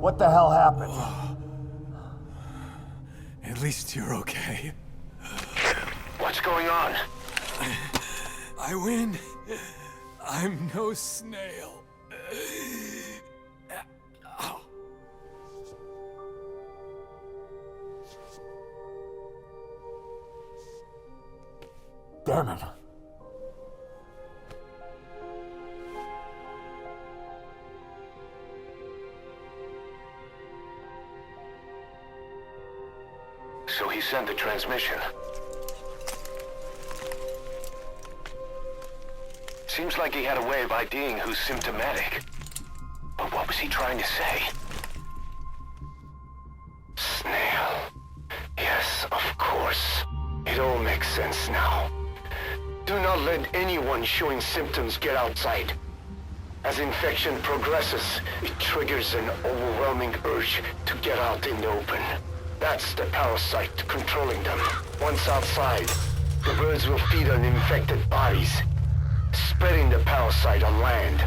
What the hell happened? At least you're okay. What's going on? I win. I'm no snail. Damn it. So he sent the transmission. Seems like he had a way of IDing who's symptomatic. But what was he trying to say? Snail. Yes, of course. It all makes sense now. Do not let anyone showing symptoms get outside. As infection progresses, it triggers an overwhelming urge to get out in the open. That's the parasite controlling them. Once outside, the birds will feed on infected bodies, spreading the parasite on land.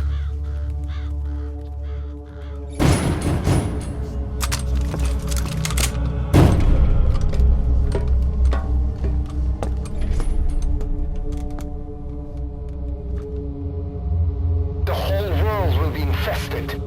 The whole world will be infested.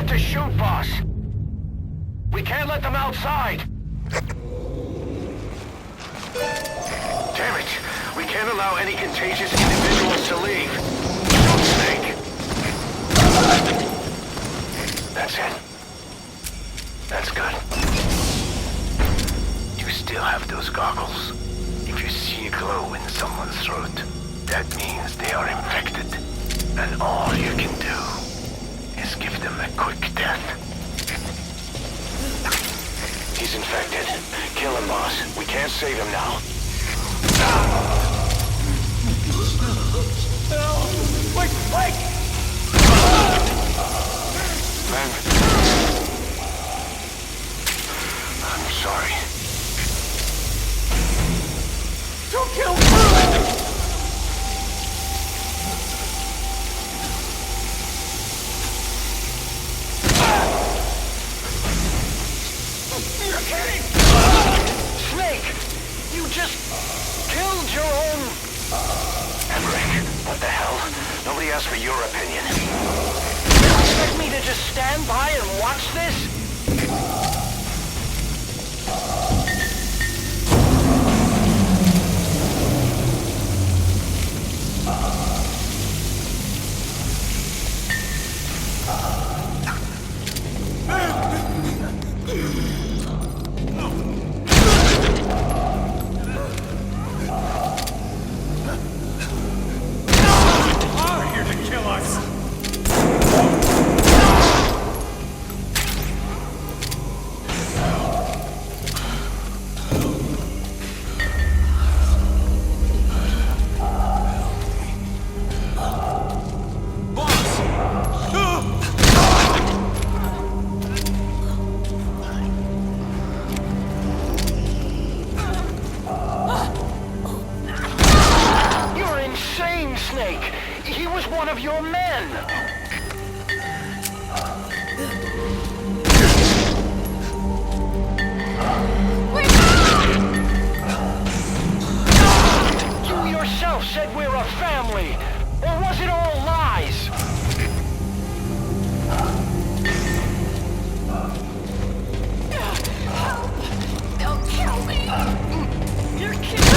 To shoot, boss. We can't let them outside. Damn it. We can't allow any contagious individuals to leave. Shoot, Snake. That's it. That's good. You still have those goggles. If you see a glow in someone's throat, that means they are infected. And all you can do is give them a quick death. He's infected. Kill him, boss. We can't save him now. No! Wait! I'm sorry. Don't kill me! Snake! You just killed your own... Emmerich, what the hell? Nobody asked for your opinion. just stand by and watch this? He was one of your men! You yourself said we're a family! Or was it all lies? Help! Don't kill me! You're kidding!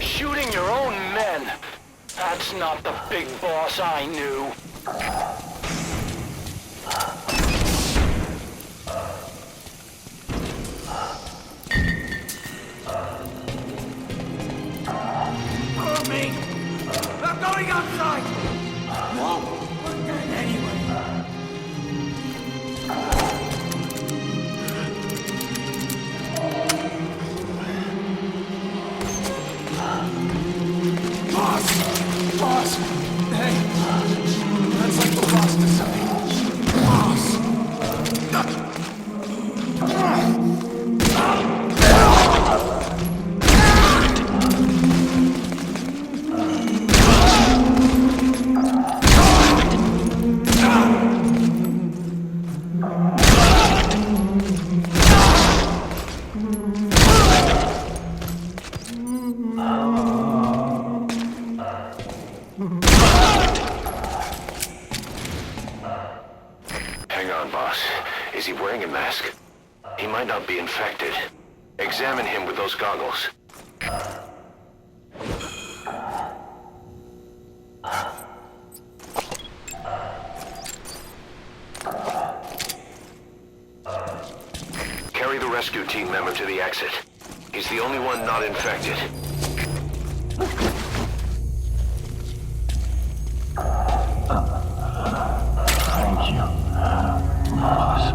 Shooting your own men. That's not the big boss I knew. For me! I'm going outside! No! We're dead anyway! Boss! Boss! Hey! That's like the boss to say. Boss! Hang on, boss. Is he wearing a mask? He might not be infected. Examine him with those goggles. Carry the rescue team member to the exit. He's the only one not infected. Thank you, boss.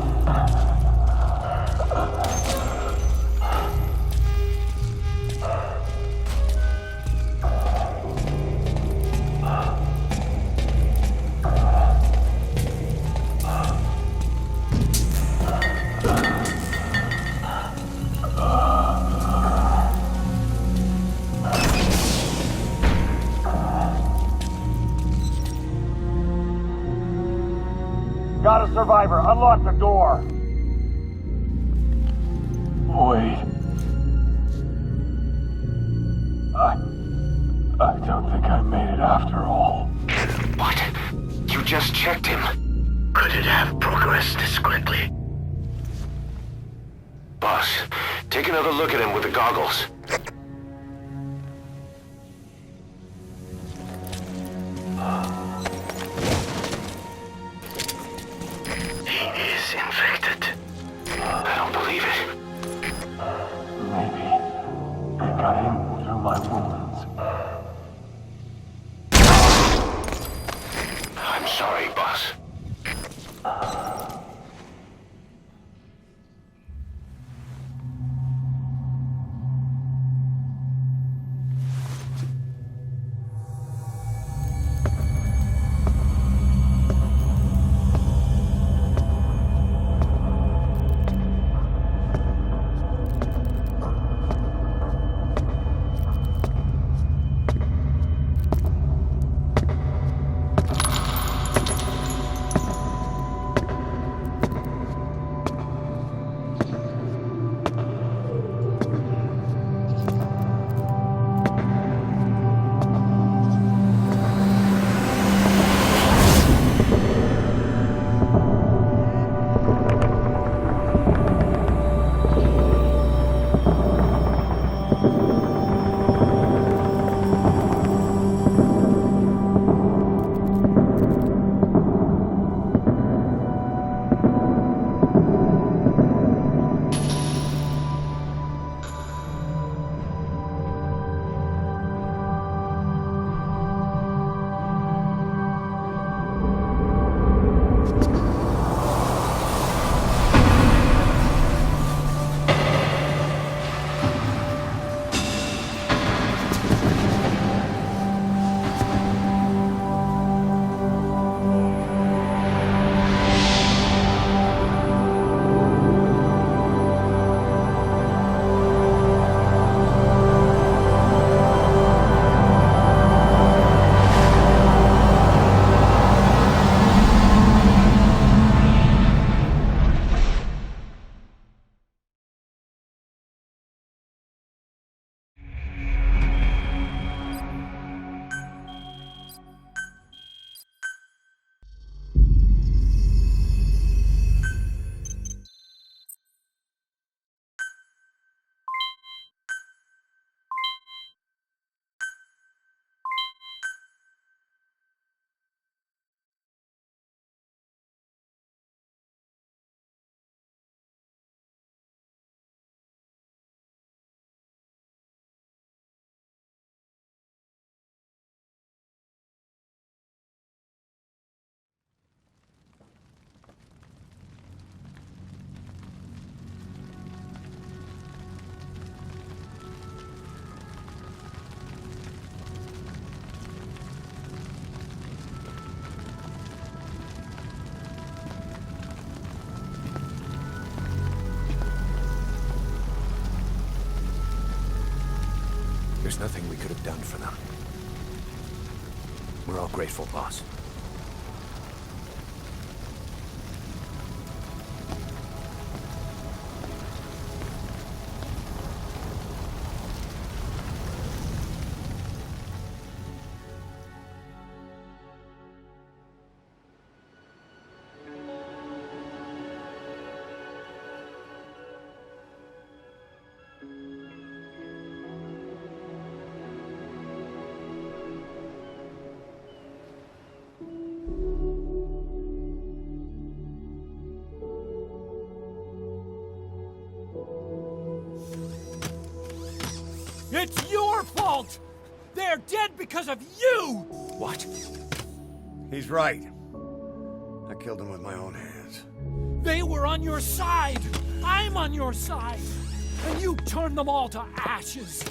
Got a survivor. Unlock the door. Wait. I don't think I made it after all. What? You just checked him. Could it have progressed this quickly? Boss, take another look at him with the goggles. He is infected. I don't believe it. Maybe it got in through my wounds. I'm sorry, boss. There's nothing we could have done for them. We're all grateful, boss. It's your fault! They're dead because of you! What? He's right. I killed him with my own hands. They were on your side! I'm on your side! And you turned them all to ashes!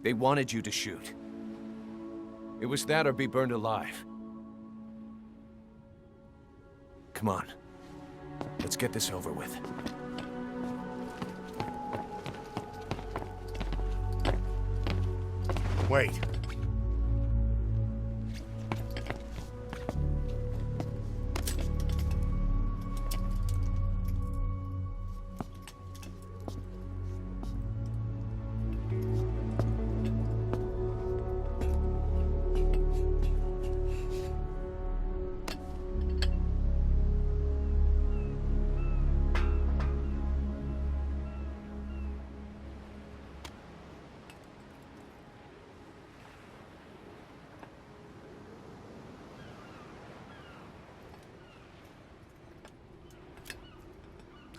They wanted you to shoot. It was that or be burned alive. Come on. Let's get this over with. Wait.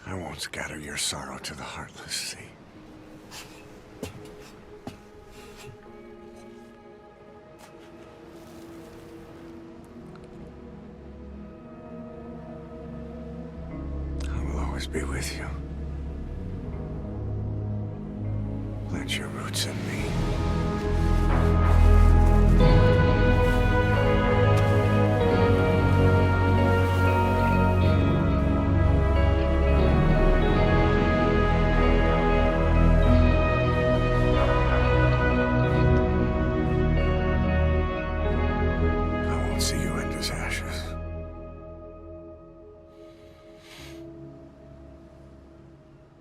I won't scatter your sorrow to the heartless sea. I will always be with you. Plant your roots in me.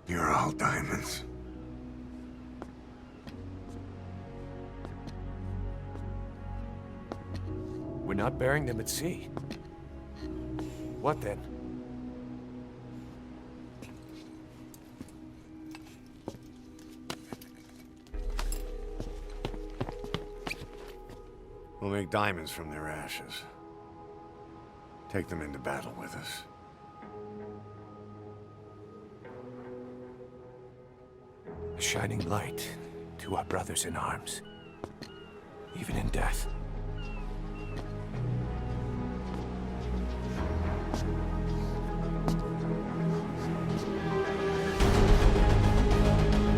You're all diamonds. We're not burying them at sea. What then? We'll make diamonds from their ashes. Take them into battle with us. A shining light to our brothers in arms, even in death.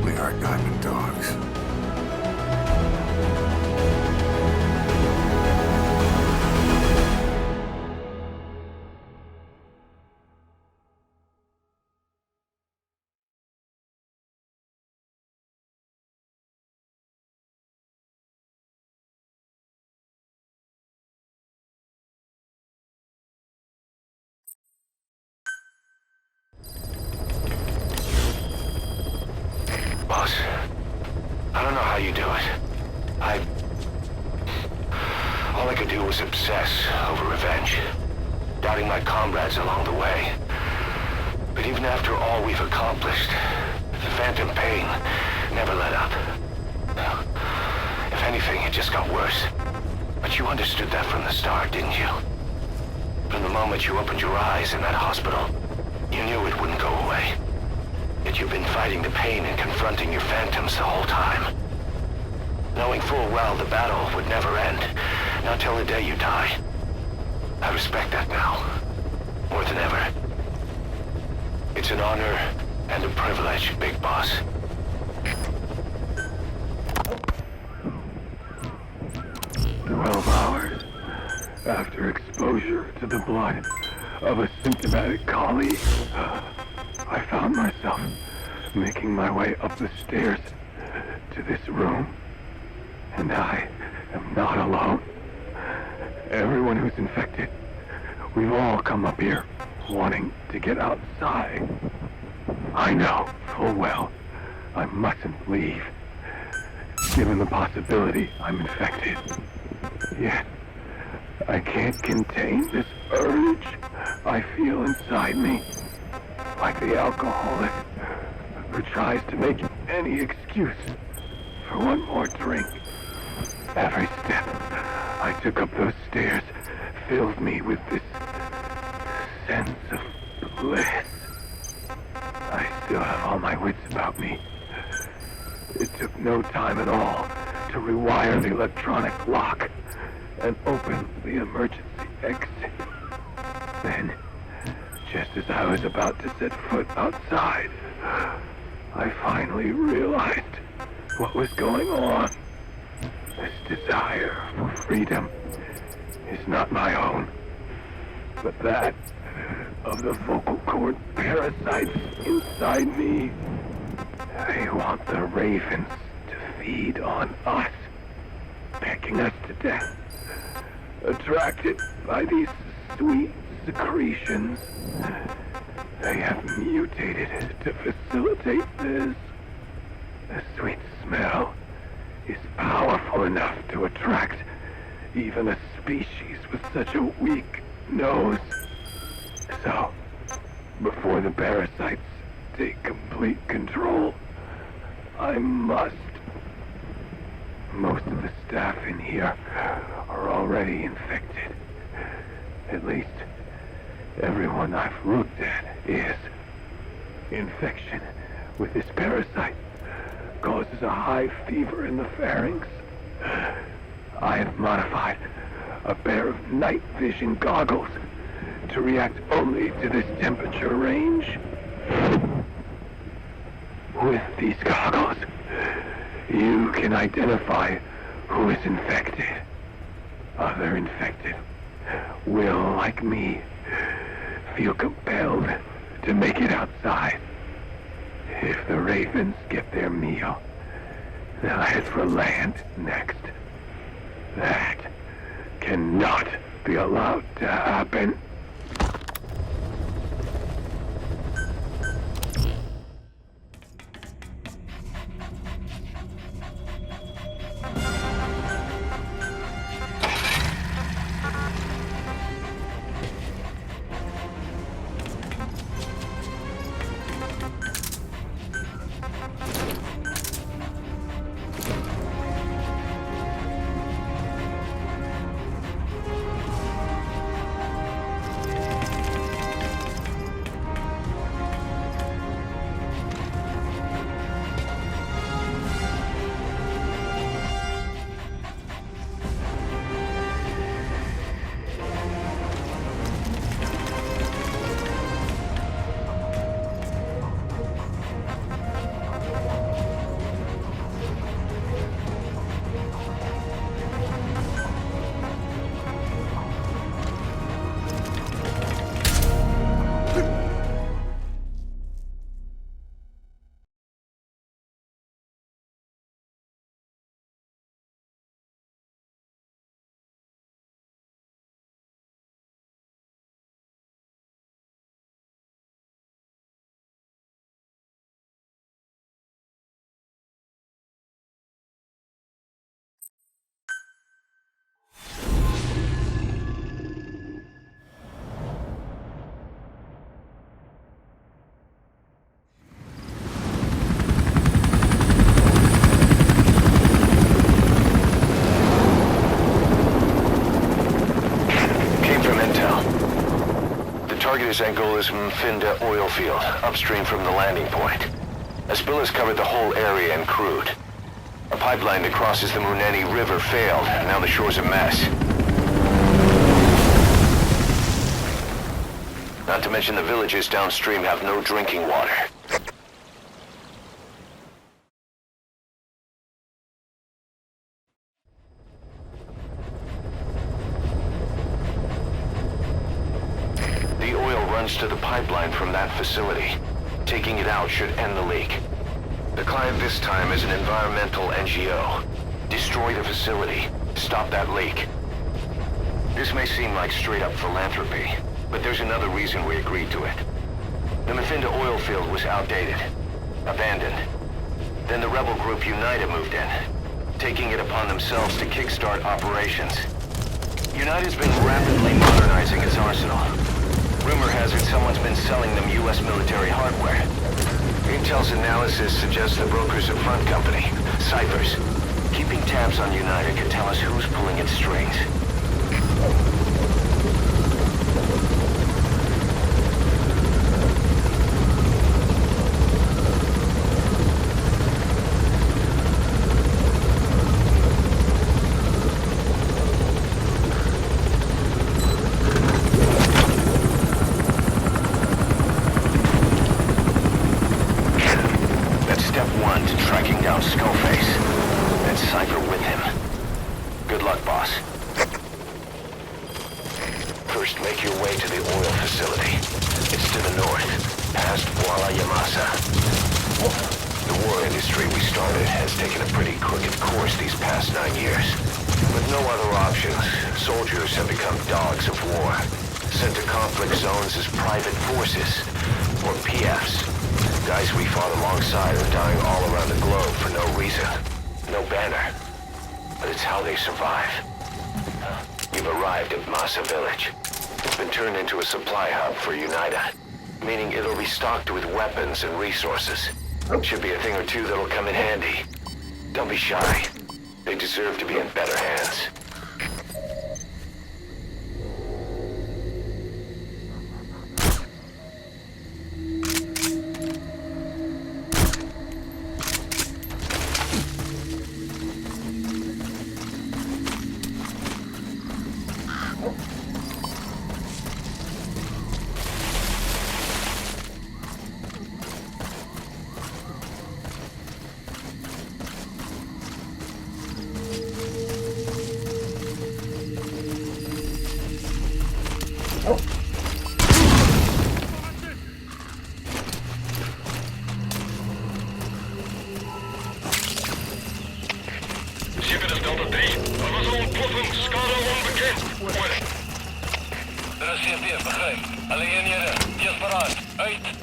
We are diamond dogs. Boss, I don't know how you do it. All I could do was obsess over revenge, doubting my comrades along the way. But even after all we've accomplished, the phantom pain never let up. If anything, it just got worse. But you understood that from the start, didn't you? From the moment you opened your eyes in that hospital, you knew it wouldn't go away. Yet you've been fighting the pain and confronting your phantoms the whole time. Knowing full well the battle would never end, not till the day you die. I respect that now, more than ever. It's an honor and a privilege, Big Boss. 12 hours after exposure to the blood of a symptomatic colleague. I found myself making my way up the stairs to this room. And I am not alone. Everyone who's infected, we've all come up here wanting to get outside. I know full well I mustn't leave, given the possibility I'm infected. Yet, I can't contain this urge I feel inside me, like the alcoholic who tries to make any excuse for one more drink. Every step I took up those stairs filled me with this sense of bliss. I still have all my wits about me. It took no time at all to rewire the electronic lock and open the emergency exit. Then, just as I was about to set foot outside, I finally realized what was going on. This desire for freedom is not my own, but that of the vocal cord parasites inside me. They want the ravens to feed on us, pecking us to death. Attracted by these sweet secretions, they have mutated to facilitate this. The sweet smell is powerful enough to attract even a species with such a weak nose. So, before the parasites take complete control, I must. Most of the staff in here are already infected. At least, everyone I've looked at is. Infection with this parasite causes a high fever in the pharynx. I have modified a pair of night vision goggles to react only to this temperature range. With these goggles, you can identify who is infected. Other infected will, like me, feel compelled to make it outside. If the ravens get their meal, they'll head for land next. That cannot be allowed to happen. Angola's Mfinda oil field, upstream from the landing point. A spill has covered the whole area and crude. A pipeline that crosses the Muneni River failed, and now the shore's a mess. Not to mention the villages downstream have no drinking water. The runs to the pipeline from that facility. Taking it out should end the leak. The client this time is an environmental NGO. Destroy the facility. Stop that leak. This may seem like straight-up philanthropy, but there's another reason we agreed to it. The Mafinda oil field was outdated, abandoned. Then the rebel group United moved in, taking it upon themselves to kickstart operations. United's been rapidly modernizing its arsenal. Rumor has it someone's been selling them U.S. military hardware. Intel's analysis suggests the broker's a front company, Cyphers. Keeping tabs on United can tell us who's pulling its strings. That's step one to tracking down Skullface. And Cypher with him. Good luck, boss. First, make your way to the oil facility. It's to the north, past Kuala Yamasa. The war industry we started has taken a pretty crooked course these past 9 years. With no other options, soldiers have become dogs of war, sent to conflict zones as private forces, or PFs. Guys we fought alongside are dying all around the globe for no reason. No banner. But it's how they survive. You've arrived at Masa Village. It's been turned into a supply hub for Unida, meaning it'll be stocked with weapons and resources. Should be a thing or two that'll come in handy. Don't be shy. They deserve to be in better hands. Er is CP, begrijp. Alle eenheden, die is paraat. Uit!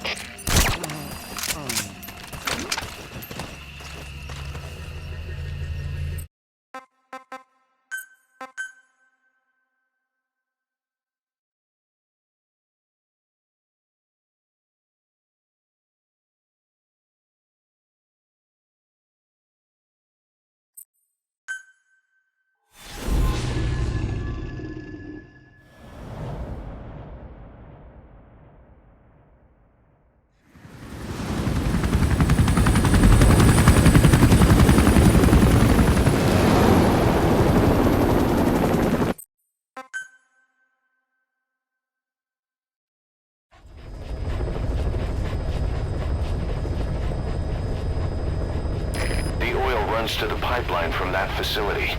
Runs to the pipeline from that facility.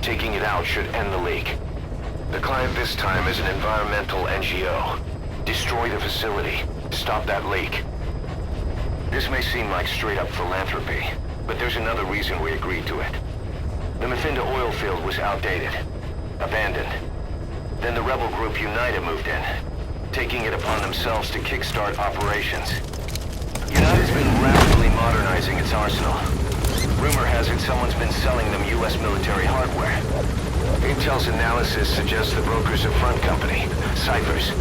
Taking it out should end the leak. The client this time is an environmental NGO. Destroy the facility. Stop that leak. This may seem like straight-up philanthropy, but there's another reason we agreed to it. The Mafinda oil field was outdated, abandoned. Then the rebel group United moved in, taking it upon themselves to kickstart operations. United's been rapidly modernizing its arsenal. Rumor has it someone's been selling them U.S. military hardware. Intel's analysis suggests the broker's a front company, Cyphers.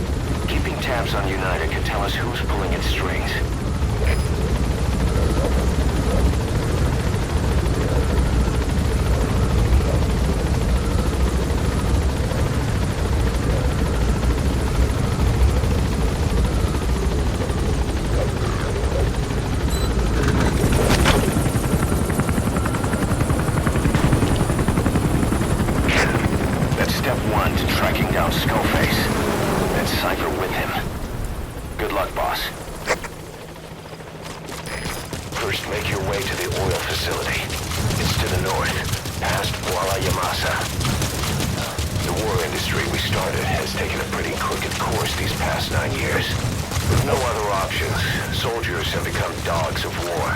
Keeping tabs on United can tell us who's pulling its strings. Step one to tracking down Skullface, and Cypher with him. Good luck, boss. First, make your way to the oil facility. It's to the north, past Kuala Yamasa. The war industry we started has taken a pretty crooked course these past past 9 years. With no other options, soldiers have become dogs of war,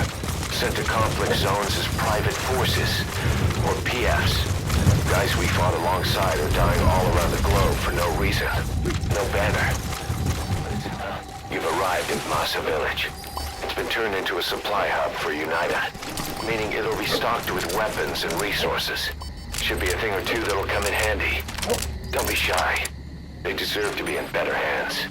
sent to conflict zones as private forces, or PFs. Guys we fought alongside are dying all around the globe for no reason. No banner. You've arrived at Masa Village. It's been turned into a supply hub for UNITA, meaning it'll be stocked with weapons and resources. Should be a thing or two that'll come in handy. Don't be shy. They deserve to be in better hands.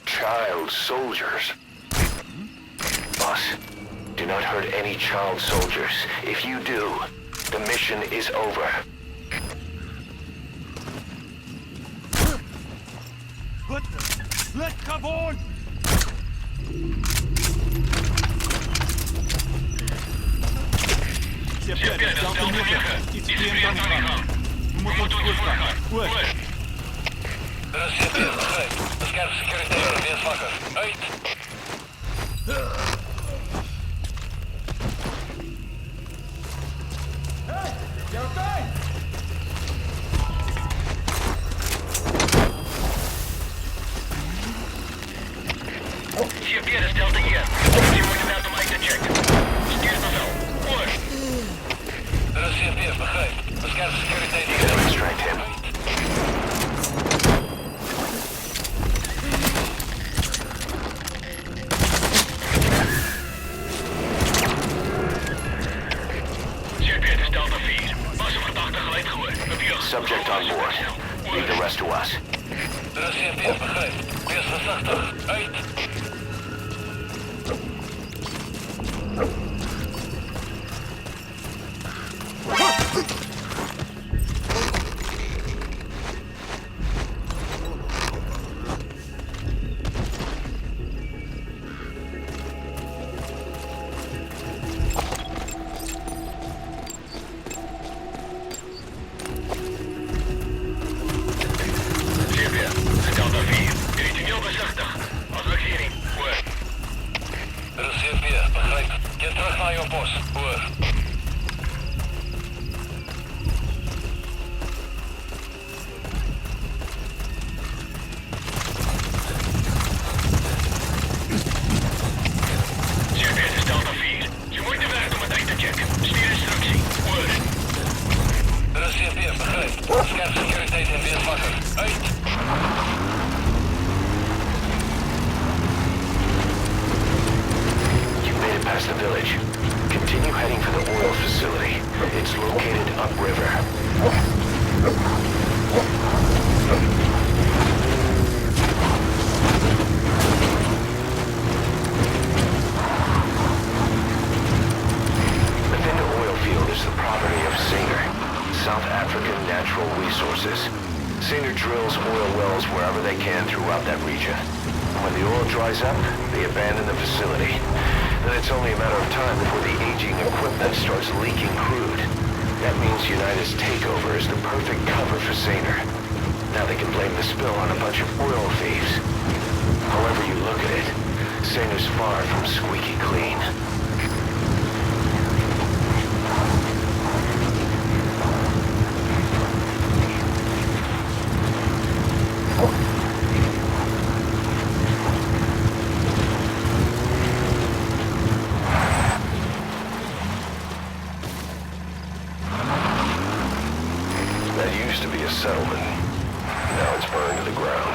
Child soldiers. Boss, do not hurt any child soldiers. If you do, the mission is over. Let come on! Demonstrate him. Subject on board. Leave the rest to us. located upriver. The Venda oil field is the property of Saner, South African Natural Resources. Saner drills oil wells wherever they can throughout that region. When the oil dries up, they abandon the facility. Then it's only a matter of time before the aging equipment starts leaking crude. That means United's takeover is the perfect cover for Saner. Now they can blame the spill on a bunch of oil thieves. However you look at it, Saner's far from squeaky clean. That used to be a settlement. Now it's burned to the ground.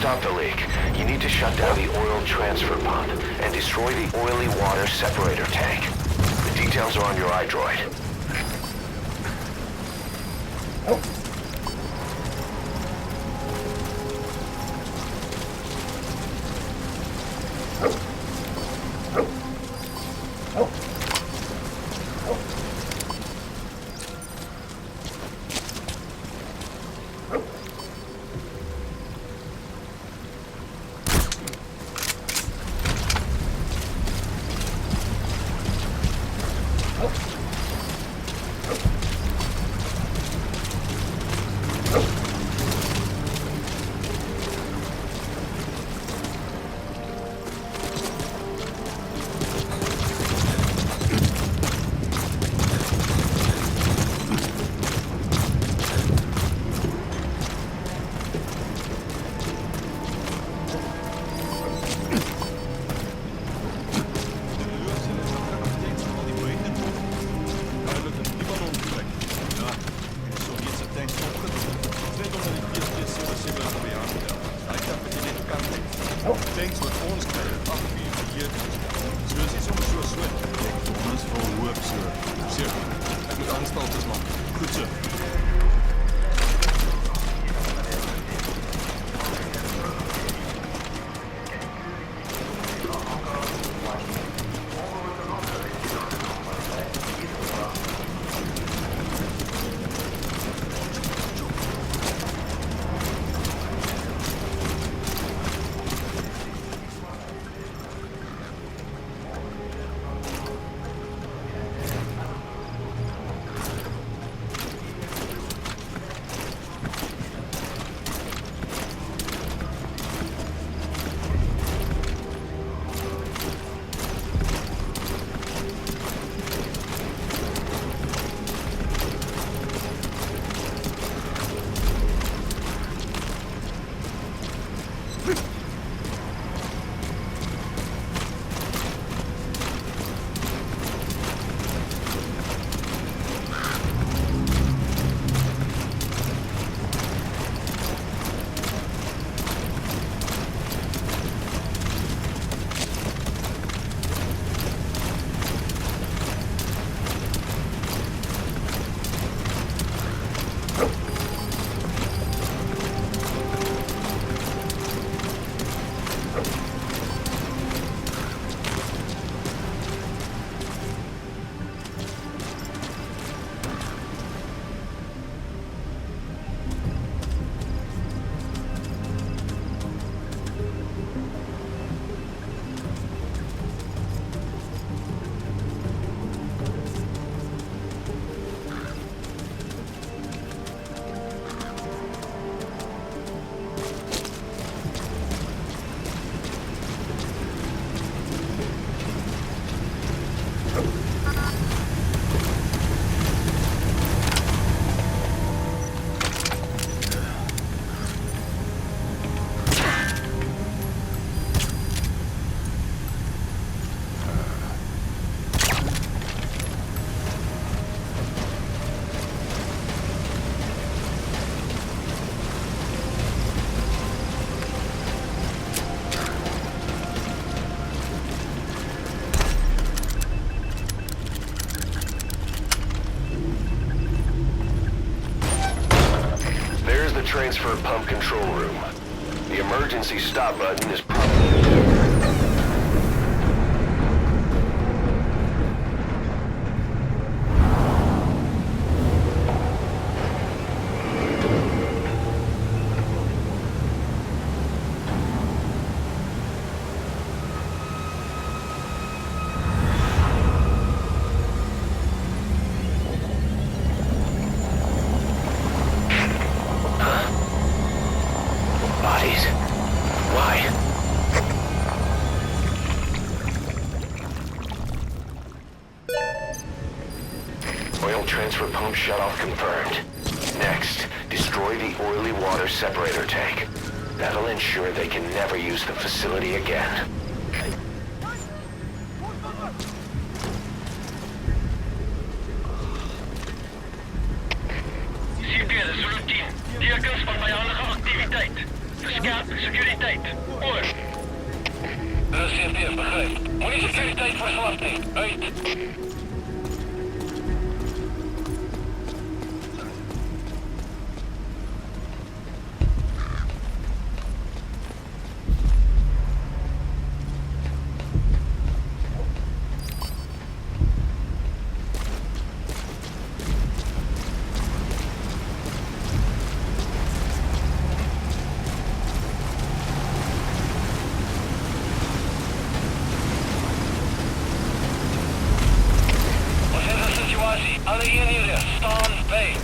Stop the leak. You need to shut down the oil transfer pump and destroy the oily water separator tank. The details are on your iDroid. Tanks wordt ons krijgen, 844. Zoals iets om zo sweat. Ik ons vol hoop, sir. Sir, het moet aanstalten, man. Goed zo. the transfer pump control room. The emergency stop button is probably... Bodies? Why? Oil transfer pump shutoff confirmed. Next, destroy the oily water separator tank. That'll ensure they can never use the facility again. CP, dit is routine. Tekens van vijandige activiteit. Verskerp sekuriteit. Oor. CP, begryp. Moenie sekuriteit verslap nie. Uit. Alle eenhede, staan by.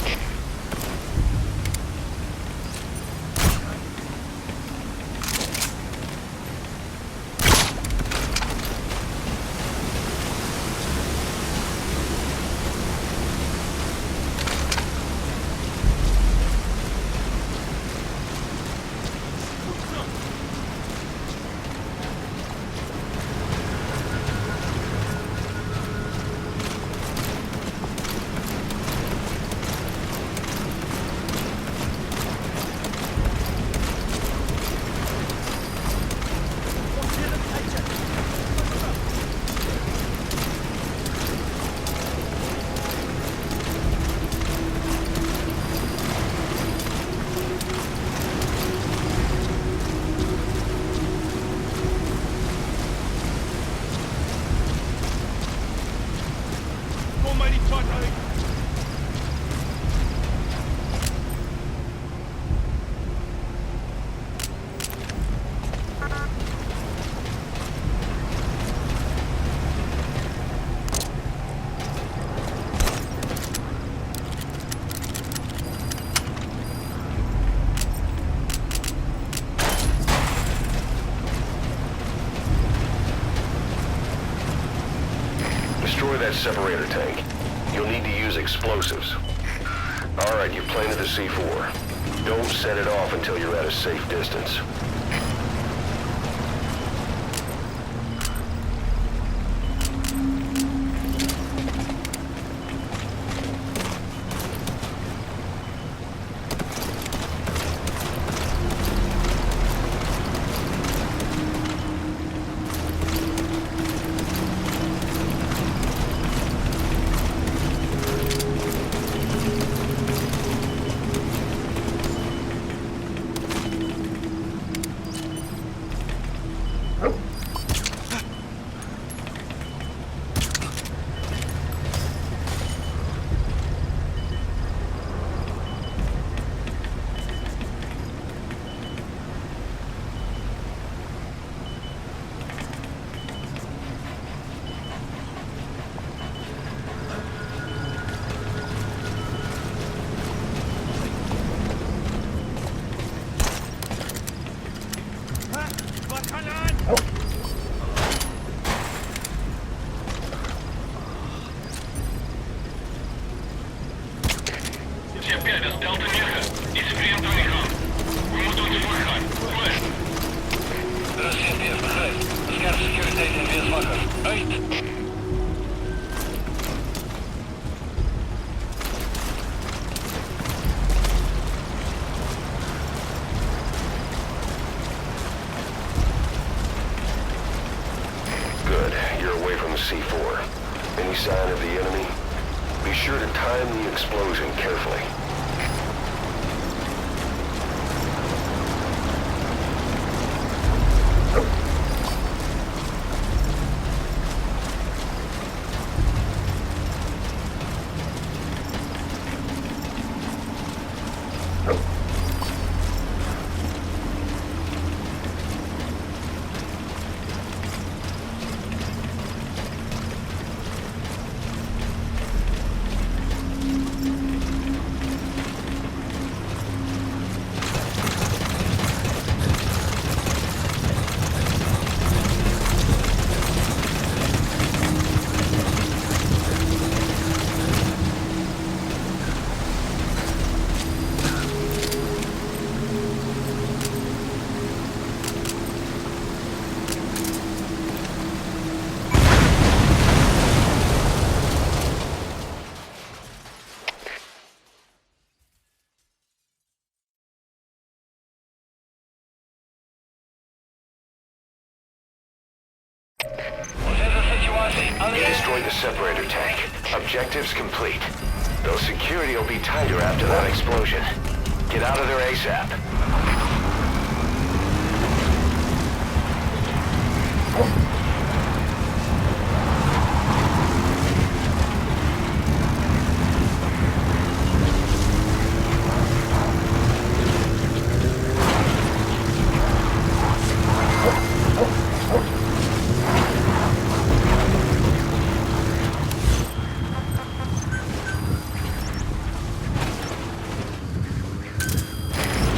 Destroy that separator tank. You'll need to use explosives. Alright, you've planted the C4. Don't set it off until you're at a safe distance. CP, dat is Delta 9. Iets vreemd aan de gang. We moeten ons voorgaan. Oor. CP, begrijp. Scherp securiteit en wees wakker. Uit. Good. You're away from the C4. Any sign of the enemy? Be sure to time the explosion carefully. You destroyed the separator tank. Objectives complete. Though security will be tighter after that explosion. Get out of there ASAP.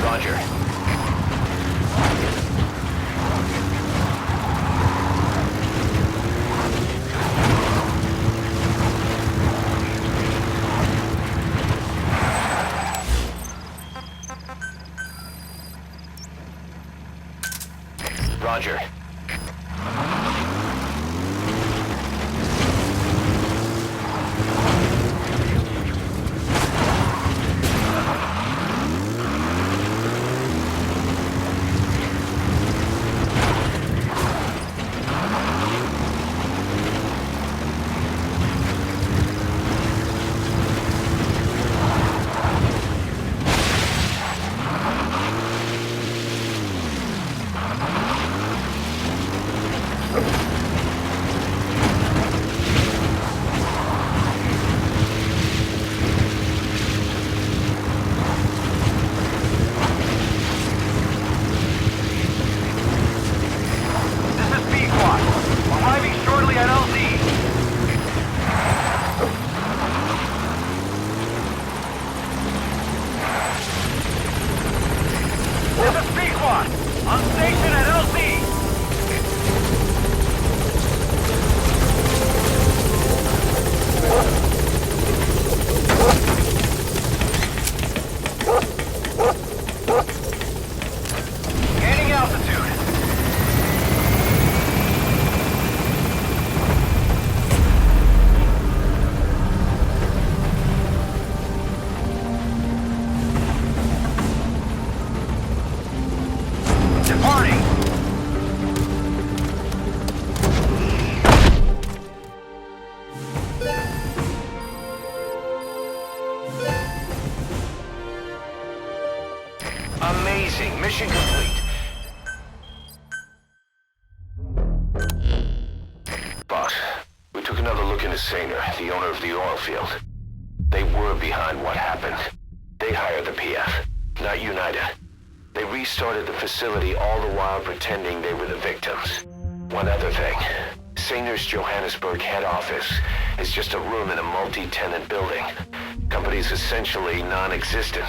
Roger. Roger. Amazing. Mission complete. Boss, we took another look into Saner, the owner of the oil field. They were behind what happened. They hired the PF, not United. They restarted the facility all the while pretending they were the victims. One other thing. Saner's Johannesburg head office is just a room in a multi-tenant building. Company's essentially non-existent.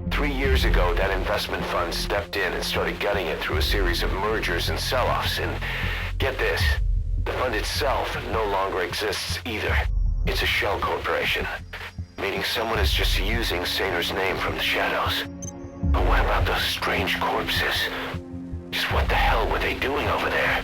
3 years ago, that investment fund stepped in and started gutting it through a series of mergers and sell-offs. And get this, the fund itself no longer exists either. It's a shell corporation, meaning someone is just using Saner's name from the shadows. But what about those strange corpses? Just what the hell were they doing over there?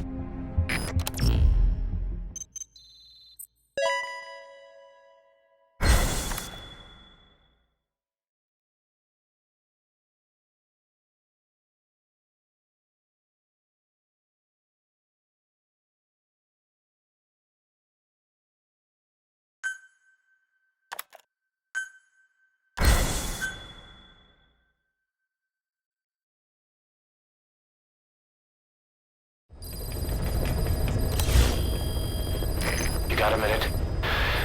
Got a minute?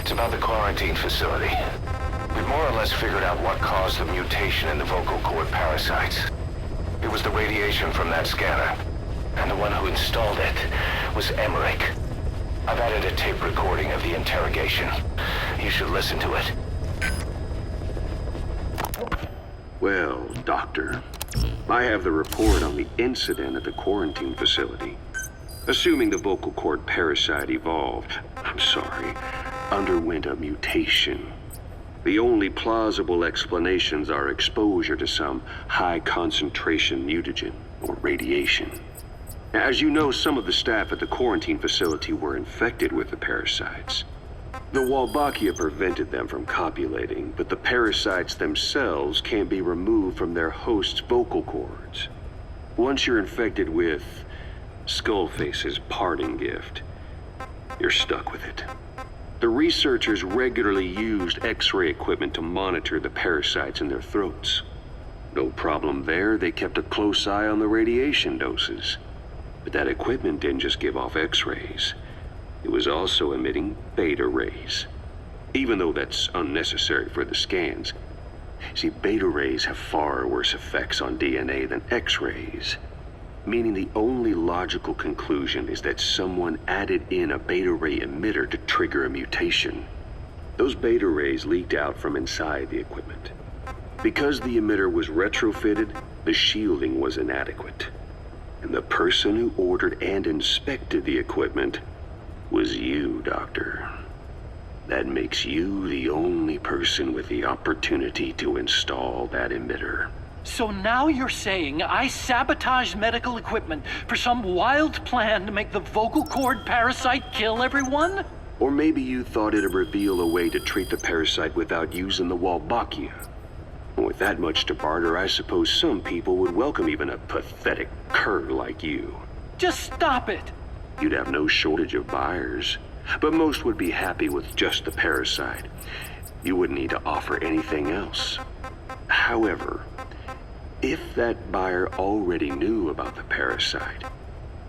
It's about the quarantine facility. We've more or less figured out what caused the mutation in the vocal cord parasites. It was the radiation from that scanner. And the one who installed it was Emmerich. I've added a tape recording of the interrogation. You should listen to it. Well, Doctor, I have the report on the incident at the quarantine facility. Assuming the vocal cord parasite underwent a mutation. The only plausible explanations are exposure to some high-concentration mutagen, or radiation. As you know, some of the staff at the quarantine facility were infected with the parasites. The Wolbachia prevented them from copulating, but the parasites themselves can't be removed from their host's vocal cords. Once you're infected with Skullface's parting gift, you're stuck with it. The researchers regularly used X-ray equipment to monitor the parasites in their throats. No problem there, they kept a close eye on the radiation doses. But that equipment didn't just give off X-rays. It was also emitting beta rays. Even though that's unnecessary for the scans. See, beta rays have far worse effects on DNA than X-rays. Meaning the only logical conclusion is that someone added in a beta ray emitter to trigger a mutation. Those beta rays leaked out from inside the equipment. Because the emitter was retrofitted, the shielding was inadequate. And the person who ordered and inspected the equipment was you, Doctor. That makes you the only person with the opportunity to install that emitter. So now you're saying I sabotaged medical equipment for some wild plan to make the vocal cord parasite kill everyone? Or maybe you thought it'd reveal a way to treat the parasite without using the Wolbachia. With that much to barter, I suppose some people would welcome even a pathetic cur like you. Just stop it! You'd have no shortage of buyers, but most would be happy with just the parasite. You wouldn't need to offer anything else. However, if that buyer already knew about the parasite,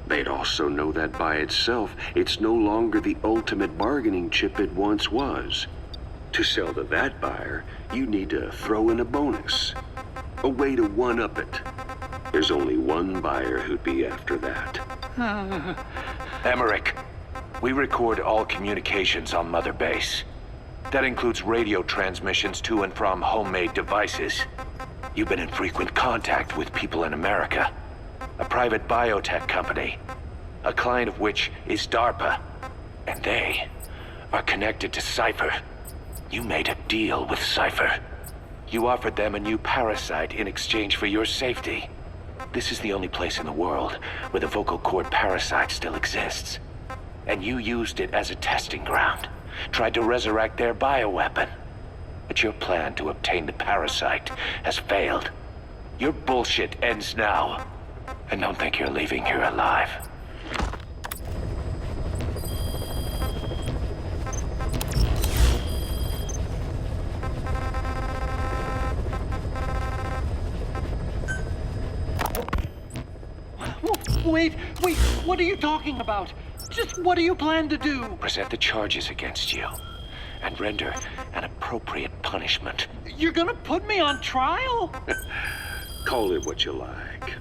they'd also know that by itself, it's no longer the ultimate bargaining chip it once was. To sell to that buyer, you need to throw in a bonus. A way to one-up it. There's only one buyer who'd be after that. Emmerich, we record all communications on Mother Base. That includes radio transmissions to and from homemade devices. You've been in frequent contact with people in America. A private biotech company. A client of which is DARPA. And they are connected to Cypher. You made a deal with Cypher. You offered them a new parasite in exchange for your safety. This is the only place in the world where the vocal cord parasite still exists. And you used it as a testing ground. Tried to resurrect their bioweapon. But your plan to obtain the parasite has failed. Your bullshit ends now. And don't think you're leaving here alive. Wait, what are you talking about? Just what do you plan to do? Present the charges against you, and render an appropriate punishment. You're gonna put me on trial? Call it what you like.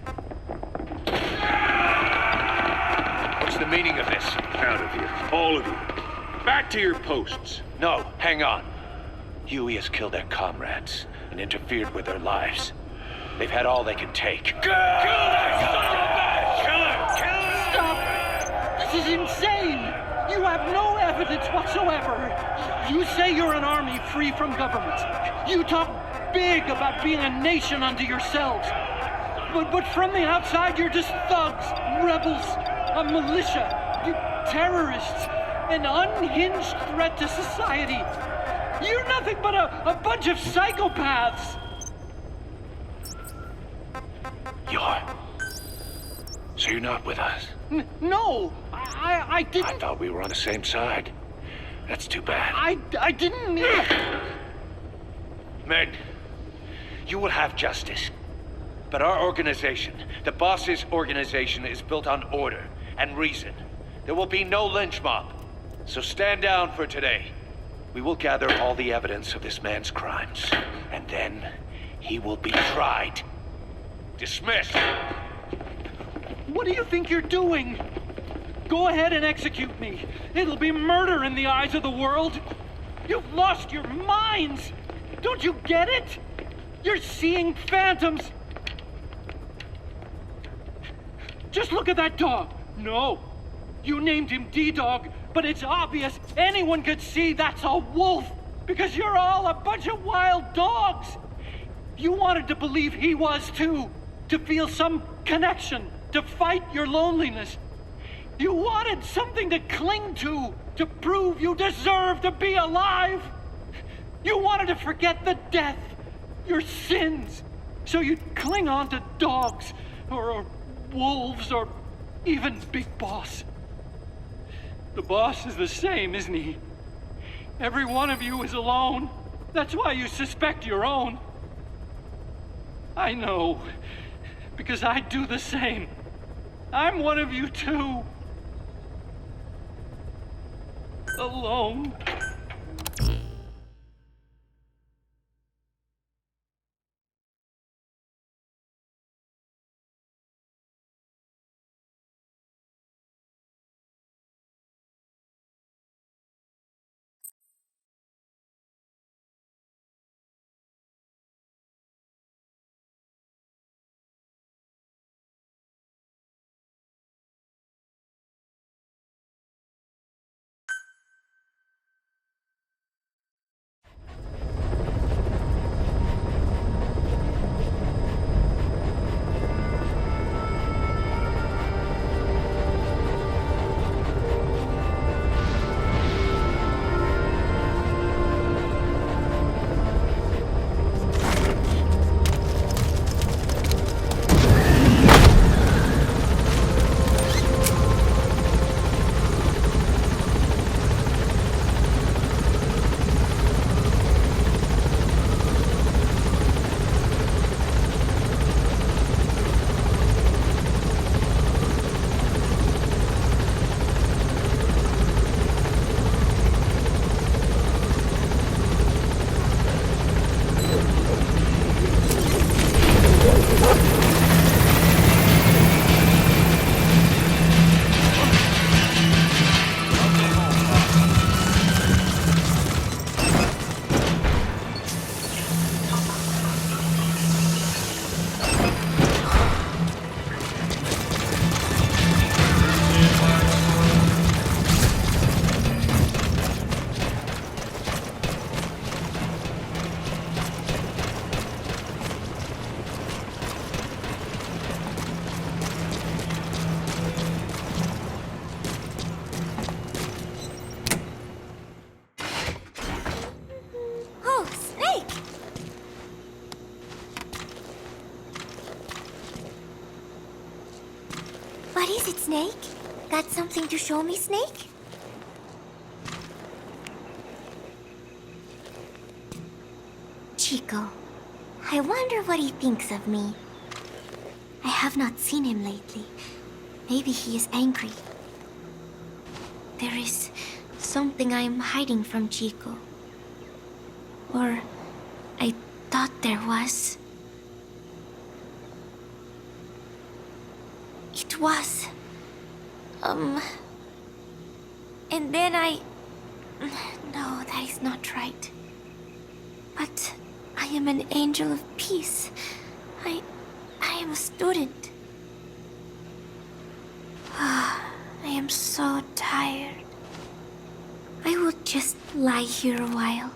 What's the meaning of this? Out of here, all of you. Back to your posts. No, hang on. Huey has killed their comrades and interfered with their lives. They've had all they can take. Kill that son of a bitch! Kill her! Stop! This is insane! You have no evidence whatsoever. You say you're an army free from government. You talk big about being a nation unto yourselves. But from the outside, you're just thugs, rebels, a militia, terrorists, an unhinged threat to society. You're nothing but a bunch of psychopaths. So you're not with us? No, I didn't. I thought we were on the same side. That's too bad. I didn't mean... Men, you will have justice. But our organization, the boss's organization, is built on order and reason. There will be no lynch mob. So stand down for today. We will gather all the evidence of this man's crimes, and then he will be tried. Dismissed! What do you think you're doing? Go ahead and execute me. It'll be murder in the eyes of the world. You've lost your minds. Don't you get it? You're seeing phantoms. Just look at that dog. No, you named him D-Dog, but it's obvious anyone could see that's a wolf because you're all a bunch of wild dogs. You wanted to believe he was too, to feel some connection, to fight your loneliness. You wanted something to cling to prove you deserve to be alive. You wanted to forget the death, your sins, so you'd cling on to dogs, or wolves, or even Big Boss. The boss is the same, isn't he? Every one of you is alone. That's why you suspect your own. I know, because I do the same. I'm one of you too. Alone. What is it, Snake? Got something to show me, Snake? Chico. I wonder what he thinks of me. I have not seen him lately. Maybe he is angry. There is something I am hiding from Chico. Or I thought there was. It was. And then No, that is not right. But I am an angel of peace. I am a student. I am so tired. I will just lie here a while.